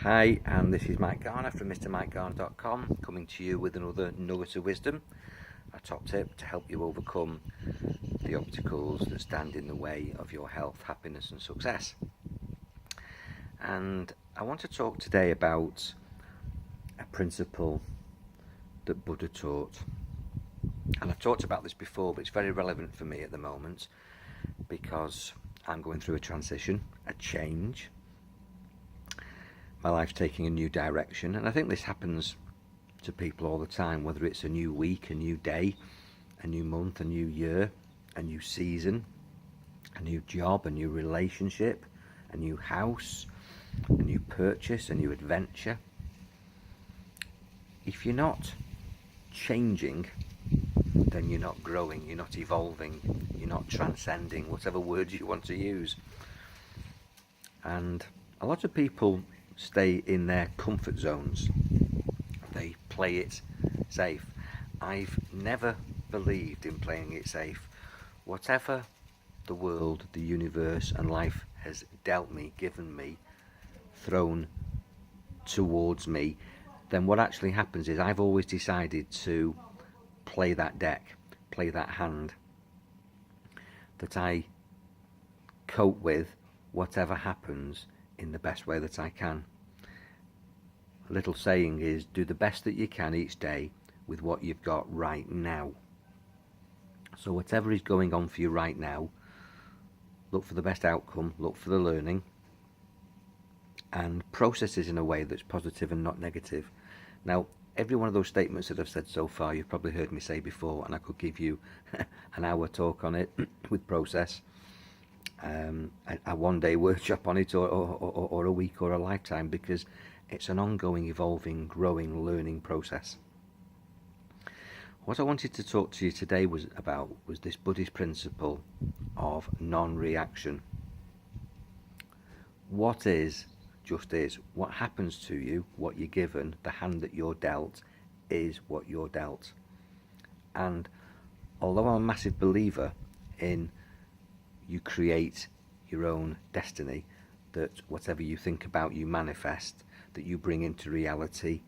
Hi, and this is Mike Garner from MrMikeGarner.com, coming to you with another nugget of wisdom, a top tip to help you overcome the obstacles that stand in the way of your health, happiness and success. And I want to talk today about a principle that Buddha taught. And I've talked about this before, but it's very relevant for me at the moment because I'm going through a transition, a change. My life's taking a new direction, and I think this happens to people all the time, whether it's a new week, a new day, a new month, a new year, a new season, a new job, a new relationship, a new house, a new purchase, a new adventure. If you're not changing, then you're not growing, you're not evolving, you're not transcending, whatever words you want to use. And a lot of people stay in their comfort zones. They play it safe. I've never believed in playing it safe. Whatever the world, the universe and life has dealt me, given me, thrown towards me, then what actually happens is I've always decided to play that deck, play that hand, that I cope with whatever happens in the best way that I can. A little saying is, do the best that you can each day with what you've got right now. So whatever is going on for you right now, look for the best outcome, look for the learning, and process it in a way that's positive and not negative. Now, every one of those statements that I've said so far, you've probably heard me say before, and I could give you an hour talk on it with process. A one-day workshop on it, or a week or a lifetime, because it's an ongoing, evolving, growing, learning process. What I wanted to talk to you today was this Buddhist principle of non-reaction. What is, just is. What happens to you, what you're given, the hand that you're dealt, is what you're dealt. And although I'm a massive believer in you create your own destiny, that whatever you think about you manifest, that you bring into reality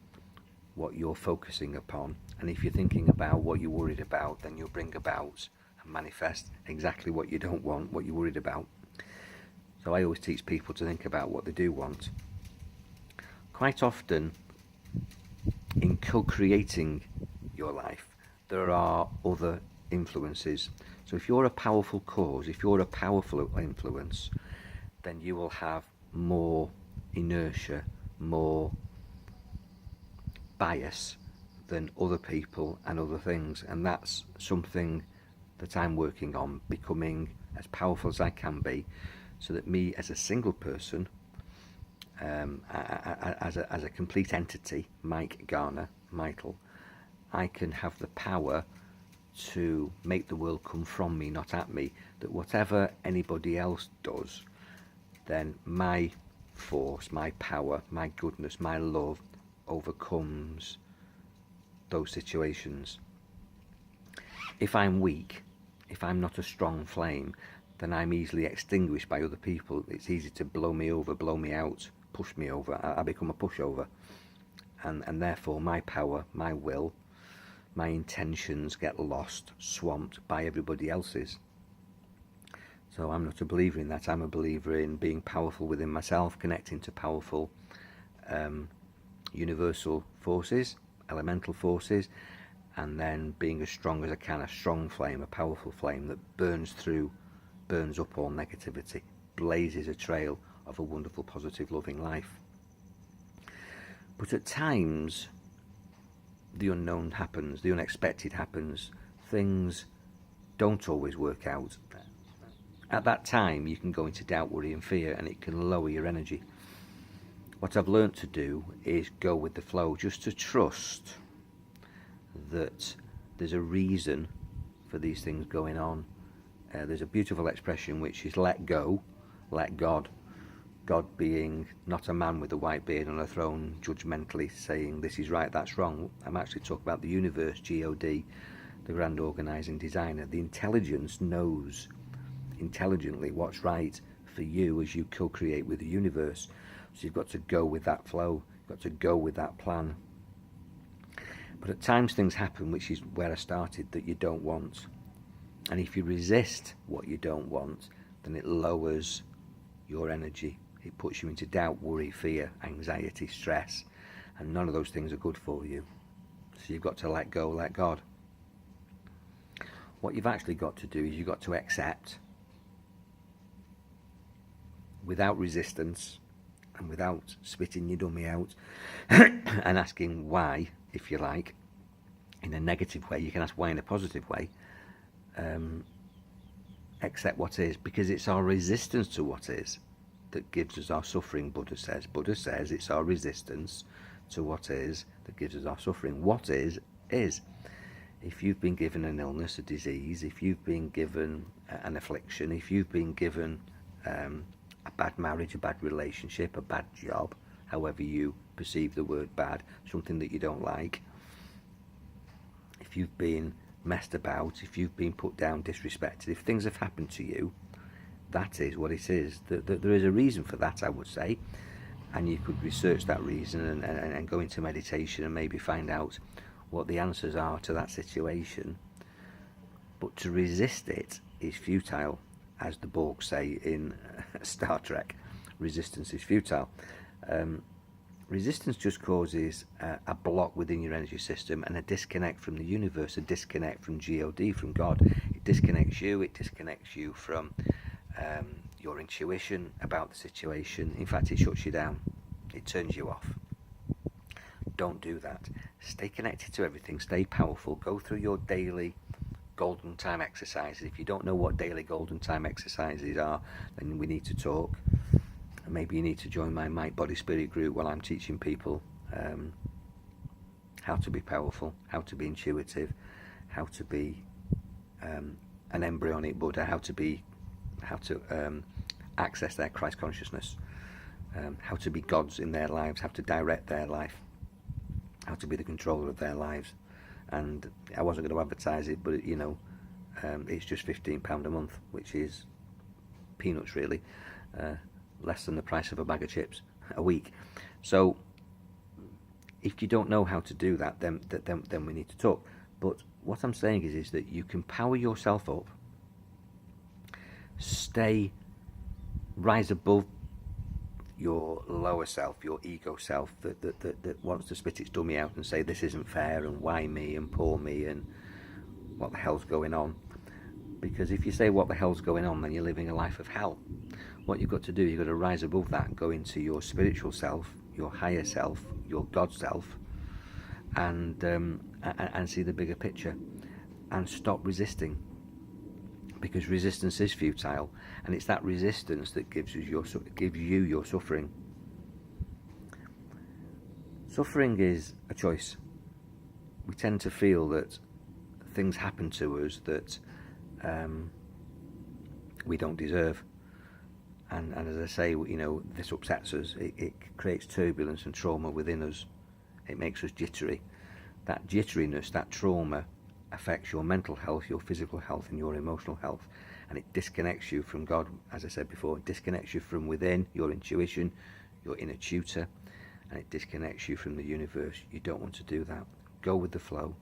what you're focusing upon, and if you're thinking about what you're worried about, then you'll bring about and manifest exactly what you don't want, what you're worried about. So I always teach people to think about what they do want. Quite often in co-creating your life, there are other influences. So if you're a powerful cause, if you're a powerful influence, then you will have more inertia, more bias than other people and other things. And that's something that I'm working on, becoming as powerful as I can be, so that me as a single person, as a complete entity, Mike Garner, Michael, I can have the power to make the world come from me, not at me. That whatever anybody else does, then my force, my power, my goodness, my love overcomes those situations. If I'm weak, if I'm not a strong flame, then I'm easily extinguished by other people. It's easy to blow me over, blow me out, push me over. I become a pushover, and therefore my power, my will, my intentions get lost, swamped by everybody else's. So I'm not a believer in that. I'm a believer in being powerful within myself, connecting to powerful universal forces, elemental forces, and then being as strong as I can, a strong flame, a powerful flame that burns up all negativity, blazes a trail of a wonderful, positive, loving life. But at times, the unknown happens, the unexpected happens, things don't always work out. At that time, you can go into doubt, worry and fear, and it can lower your energy. What I've learnt to do is go with the flow, just to trust that there's a reason for these things going on. There's a beautiful expression which is let go, let God. God being not a man with a white beard on a throne judgmentally saying this is right, that's wrong. I'm actually talking about the universe, God, the grand organising designer. The intelligence knows intelligently what's right for you as you co-create with the universe. So you've got to go with that flow, you've got to go with that plan. But at times things happen, which is where I started, that you don't want. And if you resist what you don't want, then it lowers your energy. It puts you into doubt, worry, fear, anxiety, stress, and none of those things are good for you. So you've got to let go, let God. What you've actually got to do is you've got to accept, without resistance and without spitting your dummy out and asking why, if you like, in a negative way. You can ask why in a positive way. Accept what is, because it's our resistance to what is that gives us our suffering. Buddha says it's our resistance to what is that gives us our suffering. What is. If you've been given an illness, a disease, if you've been given an affliction, if you've been given a bad marriage, a bad relationship, a bad job, however you perceive the word bad, something that you don't like, if you've been messed about, if you've been put down, disrespected, if things have happened to you, that is what it is. There is a reason for that, I would say, and you could research that reason and go into meditation and maybe find out what the answers are to that situation. But to resist it is futile, as the Borg say in Star Trek. Resistance is futile. Resistance just causes a block within your energy system and a disconnect from the universe, a disconnect from God, from God. It disconnects you from your intuition about the situation. In fact, it shuts you down. It turns you off. Don't do that. Stay connected to everything. Stay powerful. Go through your daily golden time exercises. If you don't know what daily golden time exercises are, then we need to talk. Maybe you need to join my Mind, Body, Spirit group while I'm teaching people how to be powerful, how to be intuitive, how to be an embryonic Buddha, how to access their Christ consciousness, how to be gods in their lives, how to direct their life, how to be the controller of their lives. And I wasn't going to advertise it, but it's just £15 a month, which is peanuts really. Less than the price of a bag of chips a week. So if you don't know how to do that, then we need to talk. But what I'm saying is that you can power yourself up, rise above your lower self, your ego self that wants to spit its dummy out and say this isn't fair and why me and poor me and what the hell's going on. Because if you say what the hell's going on, then you're living a life of hell. What you've got to do, you've got to rise above that and go into your spiritual self, your higher self, your God self, and see the bigger picture, and stop resisting, because resistance is futile, and it's that resistance that gives you your suffering. Suffering is a choice. We tend to feel that things happen to us that we don't deserve. And as I say, this upsets us. It creates turbulence and trauma within us. It makes us jittery. That jitteriness, that trauma, affects your mental health, your physical health, and your emotional health. And it disconnects you from God, as I said before. It disconnects you from within, your intuition, your inner tutor, and it disconnects you from the universe. You don't want to do that. Go with the flow.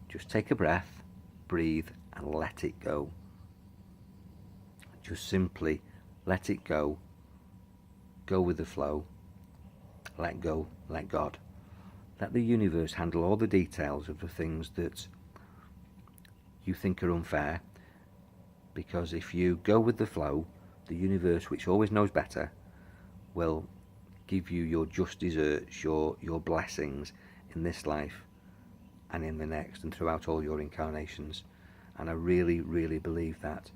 Just take a breath, breathe, and let it go. Just simply let it go. Go with the flow. Let go, let God. Let the universe handle all the details of the things that you think are unfair. Because if you go with the flow, the universe, which always knows better, will give you your just desserts, your blessings in this life and in the next and throughout all your incarnations. And I really, really believe that.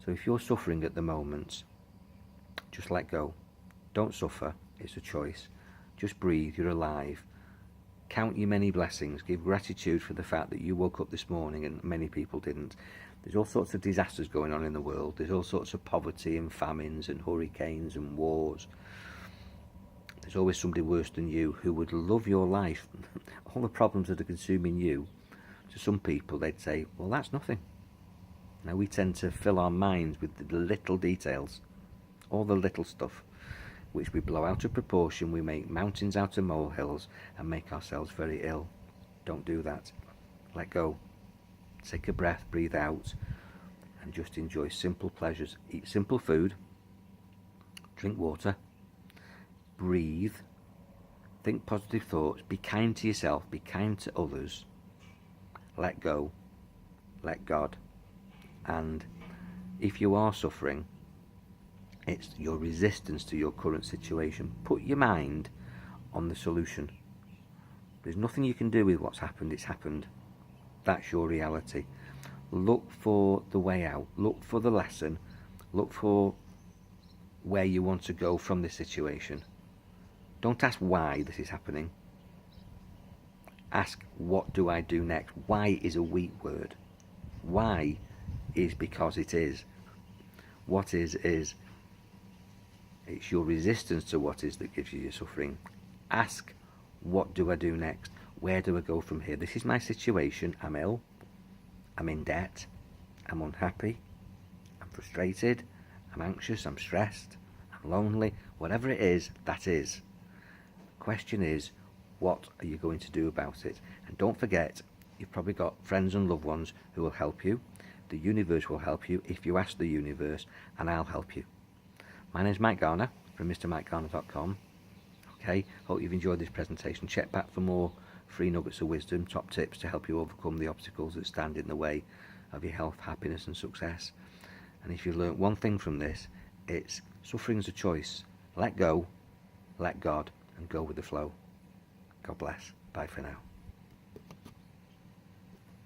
So if you're suffering at the moment, just let go. Don't suffer. It's a choice. Just breathe. You're alive. Count your many blessings. Give gratitude for the fact that you woke up this morning and many people didn't. There's all sorts of disasters going on in the world. There's all sorts of poverty and famines and hurricanes and wars. There's always somebody worse than you who would love your life. All the problems that are consuming you, to some people they'd say, well, that's nothing. Now we tend to fill our minds with the little details, all the little stuff. which we blow out of proportion. We make mountains out of molehills and make ourselves very ill. Don't do that. Let go. Take a breath, breathe out, and just enjoy simple pleasures. Eat simple food, drink water, breathe, think positive thoughts, be kind to yourself, be kind to others, let go, let God. And if you are suffering, it's your resistance to your current situation. Put your mind on the solution. There's nothing you can do with what's happened. It's happened. That's your reality. Look for the way out. Look for the lesson. Look for where you want to go from this situation. Don't ask why this is happening. Ask, what do I do next? Why is a weak word. Why is because it is. What is. It's your resistance to what is that gives you your suffering. Ask, what do I do next? Where do I go from here? This is my situation. I'm ill. I'm in debt. I'm unhappy. I'm frustrated. I'm anxious. I'm stressed. I'm lonely. Whatever it is, that is. The question is, what are you going to do about it? And don't forget, you've probably got friends and loved ones who will help you. The universe will help you if you ask the universe, and I'll help you. My name is Mike Garner from MrMikeGarner.com. Okay, hope you've enjoyed this presentation. Check back for more free nuggets of wisdom, top tips to help you overcome the obstacles that stand in the way of your health, happiness and success. And if you've learnt one thing from this, it's suffering's a choice. Let go, let God, and go with the flow. God bless. Bye for now.